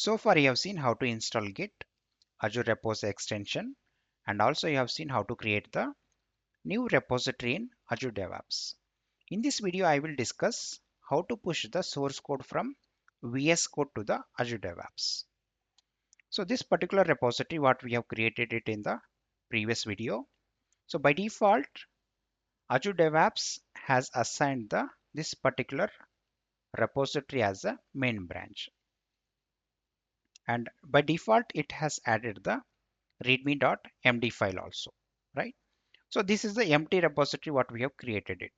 So far you have seen how to install Git, Azure Repos extension, and also you have seen how to create the new repository in Azure DevOps. In this video, I will discuss how to push the source code from VS Code to the Azure DevOps. So this particular repository, what we have created it in the previous video. So by default, Azure DevOps has assigned this particular repository as a main branch. And by default, it has added the readme.md file also, right? So this is the empty repository what we have created it.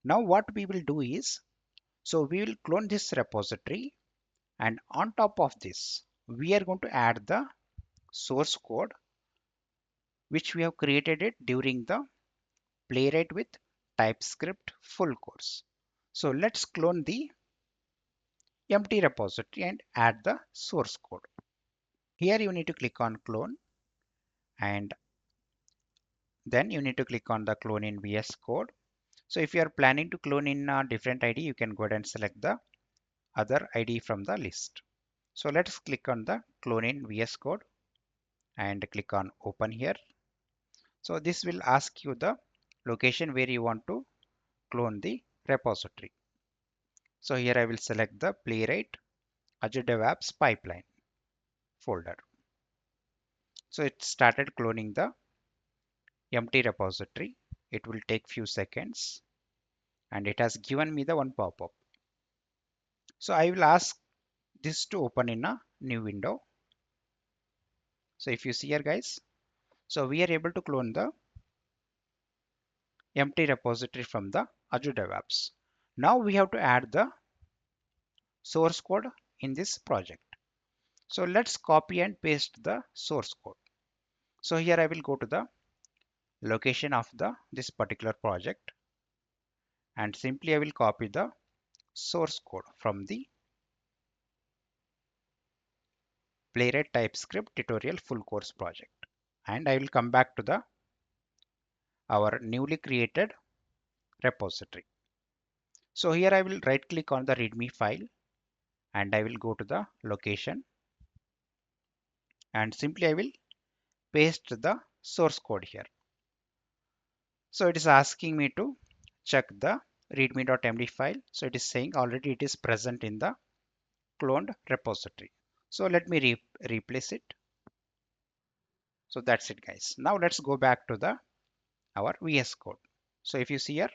Now what we will do is, so we will clone this repository, and on top of this, we are going to add the source code which we have created it during the Playwright with TypeScript full course. So let's clone the empty repository and add the source code. Here you need to click on clone, and then you need to click on the clone in VS Code. So if you are planning to clone in a different ID, you can go ahead and select the other ID from the list. So let's click on the clone in VS Code and click on open here. So this will ask you the location where you want to clone the repository. So here I will select the Playwright Azure DevOps Pipeline folder. So it started cloning the empty repository. It will take few seconds, and it has given me the one pop-up. So I will ask this to open in a new window. So if you see here guys, so we are able to clone the empty repository from the Azure DevOps. Now we have to add the source code in this project. So let's copy and paste the source code. So here I will go to the location of this particular project, and simply I will copy the source code from the Playwright TypeScript Tutorial full course project, and I will come back to our newly created repository. So here I will right click on the readme file, and I will go to the location, and simply I will paste the source code here. So it is asking me to check the readme.md file. So it is saying already it is present in the cloned repository. So let me replace it. So that's it guys. Now let's go back to our VS Code. So if you see here,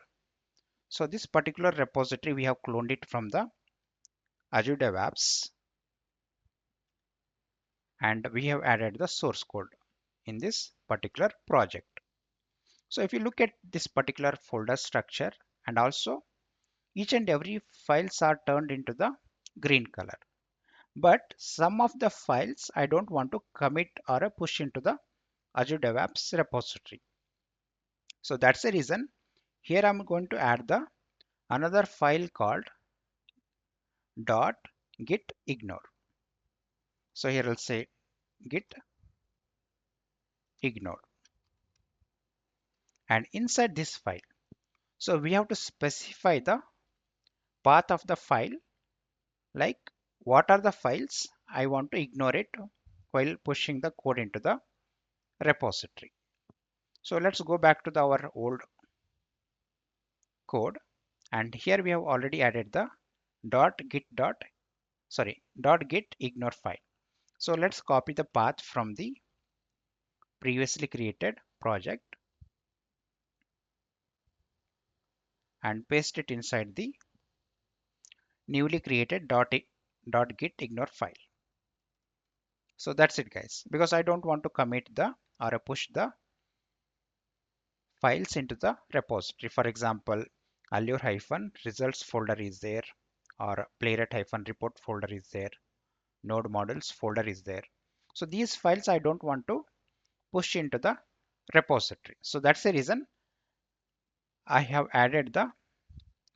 so this particular repository we have cloned it from the Azure DevOps, and we have added the source code in this particular project. So if you look at this particular folder structure, and also each and every files are turned into the green color. But some of the files I don't want to commit or push into the Azure DevOps repository. So that's the reason here I'm going to add another file called .gitignore. So here I'll say git ignore, and inside this file, so we have to specify the path of the file, like what are the files I want to ignore it while pushing the code into the repository. So let's go back to our old code, and here we have already added the .git ignore file. So let's copy the path from the previously created project and paste it inside the newly created .git ignore file. So that's it guys, because I don't want to commit or push the files into the repository. For example, allure-results folder is there, or playwright-report folder is there, node models folder is there. So these files I don't want to push into the repository. So that's the reason I have added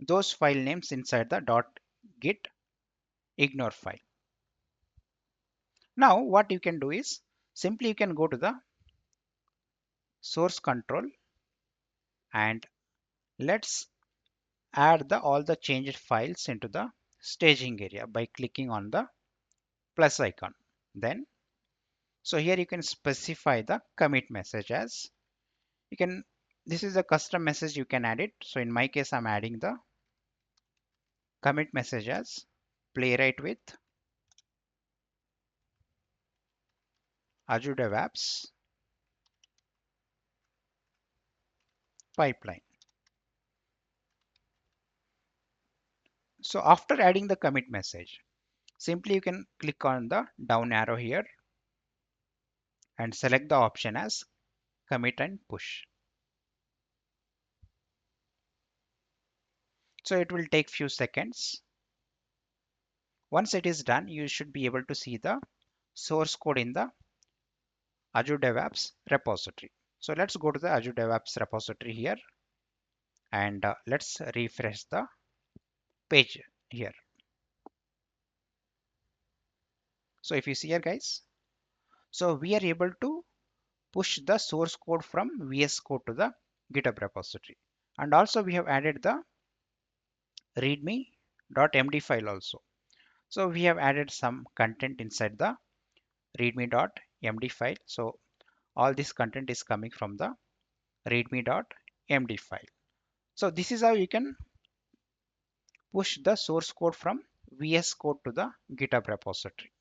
those file names inside the .git ignore file. Now what you can do is simply you can go to the source control, and let's add all the changed files into the staging area by clicking on the plus icon. Then, so here you can specify the commit message as you can, this is a custom message, you can add it. So in my case, I'm adding the commit message as Playwright with Azure DevOps pipeline. So after adding the commit message, simply you can click on the down arrow here and select the option as commit and push. So it will take few seconds. Once it is done, you should be able to see the source code in the Azure DevOps repository. So let's go to the Azure DevOps repository here and let's refresh the page here. So if you see here guys, so we are able to push the source code from VS Code to the GitHub repository. And also we have added the readme.md file also. So we have added some content inside the readme.md file. So all this content is coming from the readme.md file. So this is how you can push the source code from VS Code to the GitHub repository.